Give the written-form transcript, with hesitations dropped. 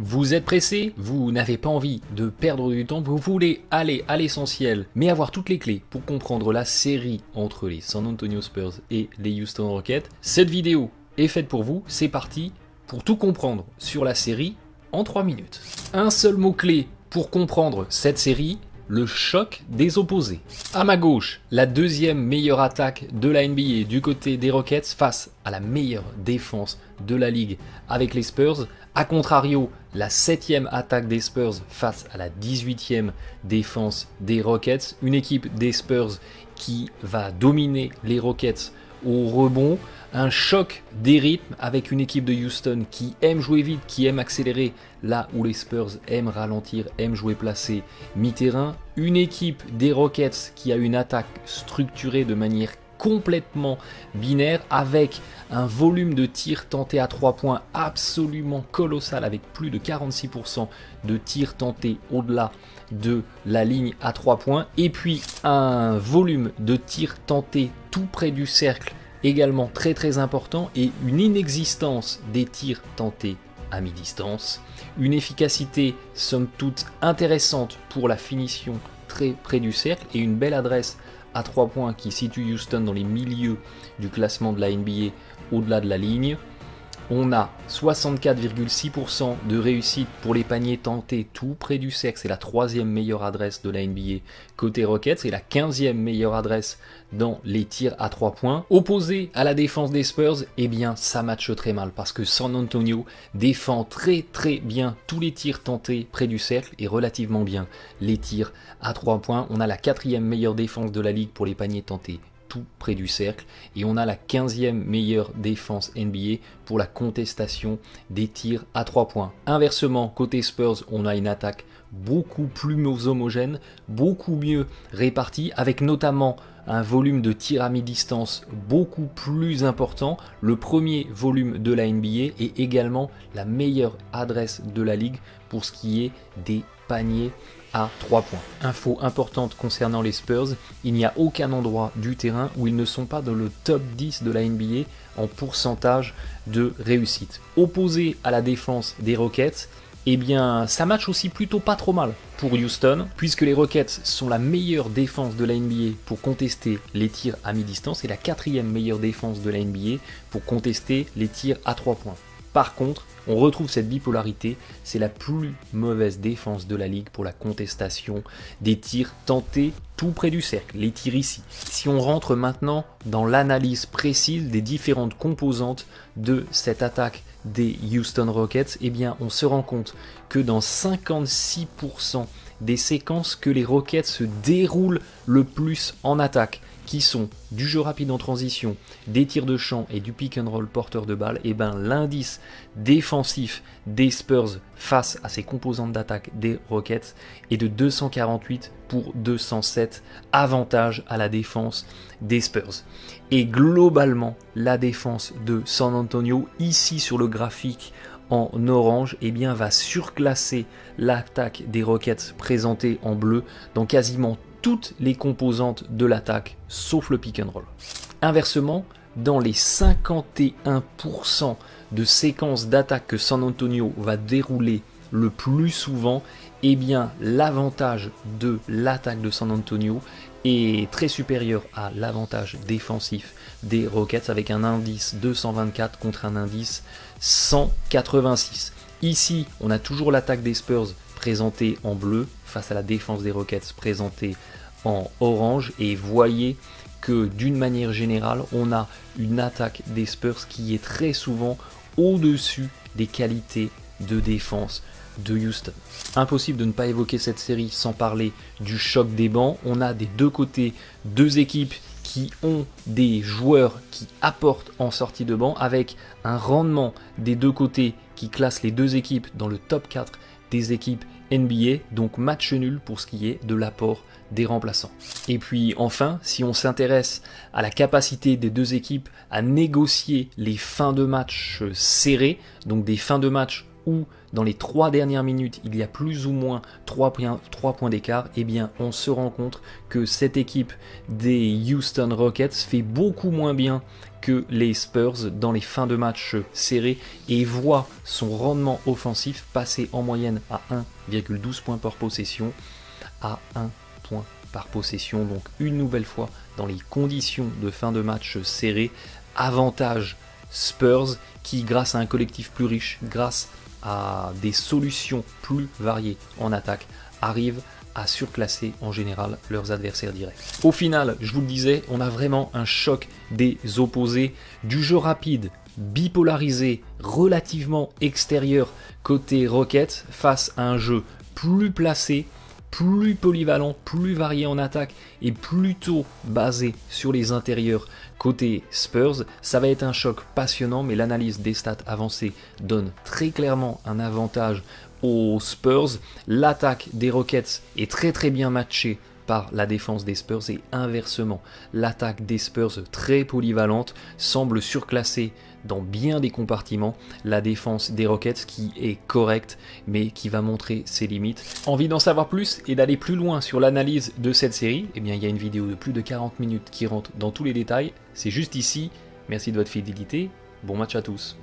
Vous êtes pressé, vous n'avez pas envie de perdre du temps, vous voulez aller à l'essentiel, mais avoir toutes les clés pour comprendre la série entre les San Antonio Spurs et les Houston Rockets. Cette vidéo est faite pour vous, c'est parti pour tout comprendre sur la série en 3 minutes. Un seul mot-clé pour comprendre cette série, le choc des opposés. À ma gauche, la deuxième meilleure attaque de la NBA du côté des Rockets face à la meilleure défense de la ligue avec les Spurs. A contrario, la 7e attaque des Spurs face à la 18e défense des Rockets. Une équipe des Spurs qui va dominer les Rockets au rebond. Un choc des rythmes avec une équipe de Houston qui aime jouer vite, qui aime accélérer là où les Spurs aiment ralentir, aiment jouer placé mi-terrain. Une équipe des Rockets qui a une attaque structurée de manière complètement binaire avec un volume de tirs tentés à 3 points absolument colossal avec plus de 46% de tirs tentés au-delà de la ligne à 3 points et puis un volume de tirs tentés tout près du cercle également très important et une inexistence des tirs tentés à mi-distance, une efficacité somme toute intéressante pour la finition très près du cercle et une belle adresse à 3 points qui situe Houston dans les milieux du classement de la NBA au-delà de la ligne. On a 64,6% de réussite pour les paniers tentés tout près du cercle, c'est la 3e meilleure adresse de la NBA côté Rockets, c'est la 15e meilleure adresse dans les tirs à 3 points. Opposé à la défense des Spurs, eh bien ça matche très mal parce que San Antonio défend très bien tous les tirs tentés près du cercle et relativement bien les tirs à 3 points. On a la 4e meilleure défense de la ligue pour les paniers tentés tout près du cercle et on a la 15e meilleure défense NBA pour la contestation des tirs à 3 points. Inversement, côté Spurs, on a une attaque beaucoup plus homogène, beaucoup mieux répartie avec notamment un volume de tirs à mi-distance beaucoup plus important, le premier volume de la NBA et également la meilleure adresse de la ligue pour ce qui est des paniers à 3 points. Info importante concernant les Spurs, il n'y a aucun endroit du terrain où ils ne sont pas dans le top 10 de la NBA en pourcentage de réussite. Opposé à la défense des Rockets, eh bien ça match aussi plutôt pas trop mal pour Houston, puisque les Rockets sont la meilleure défense de la NBA pour contester les tirs à mi-distance et la 4e meilleure défense de la NBA pour contester les tirs à 3 points. Par contre, on retrouve cette bipolarité, c'est la plus mauvaise défense de la ligue pour la contestation des tirs tentés tout près du cercle, les tirs ici. Si on rentre maintenant dans l'analyse précise des différentes composantes de cette attaque des Houston Rockets, eh bien on se rend compte que dans 56% des séquences que les Rockets se déroulent le plus en attaque, qui sont du jeu rapide en transition, des tirs de champ et du pick and roll porteur de balle, et ben l'indice défensif des Spurs face à ces composantes d'attaque des Rockets est de 248 pour 207, avantage à la défense des Spurs. Et globalement, la défense de San Antonio, ici sur le graphique en orange, eh bien, va surclasser l'attaque des Rockets présentée en bleu dans quasiment toutes les composantes de l'attaque, sauf le pick and roll. Inversement, dans les 51% de séquences d'attaque que San Antonio va dérouler le plus souvent, eh bien l'avantage de l'attaque de San Antonio est très supérieur à l'avantage défensif des Rockets avec un indice 224 contre un indice 186. Ici, on a toujours l'attaque des Spurs présentée en bleu face à la défense des Rockets présentée en orange et voyez que d'une manière générale, on a une attaque des Spurs qui est très souvent au-dessus des qualités de défense de Houston. Impossible de ne pas évoquer cette série sans parler du choc des bancs. On a des deux côtés deux équipes qui ont des joueurs qui apportent en sortie de banc avec un rendement des deux côtés qui classe les deux équipes dans le top 4 des équipes NBA, donc match nul pour ce qui est de l'apport des remplaçants. Et puis enfin, si on s'intéresse à la capacité des deux équipes à négocier les fins de match serrées, donc des fins de match où dans les 3 dernières minutes, il y a plus ou moins 3 points d'écart, eh bien on se rend compte que cette équipe des Houston Rockets fait beaucoup moins bien que les Spurs dans les fins de match serrés et voit son rendement offensif passer en moyenne à 1,12 points par possession à 1 point par possession. Donc une nouvelle fois dans les conditions de fin de match serré, avantage Spurs qui, grâce à un collectif plus riche, grâce à des solutions plus variées en attaque, arrivent à surclasser en général leurs adversaires directs. Au final, je vous le disais, on a vraiment un choc des opposés, du jeu rapide, bipolarisé, relativement extérieur côté Rockets face à un jeu plus placé, plus polyvalent, plus varié en attaque et plutôt basé sur les intérieurs côté Spurs. Ça va être un choc passionnant, mais l'analyse des stats avancées donne très clairement un avantage aux Spurs. L'attaque des Rockets est très bien matchée par la défense des Spurs et inversement, l'attaque des Spurs très polyvalente semble surclasser dans bien des compartiments la défense des Rockets qui est correcte mais qui va montrer ses limites. Envie d'en savoir plus et d'aller plus loin sur l'analyse de cette série? Eh bien il y a une vidéo de plus de 40 minutes qui rentre dans tous les détails, c'est juste ici. Merci de votre fidélité, bon match à tous.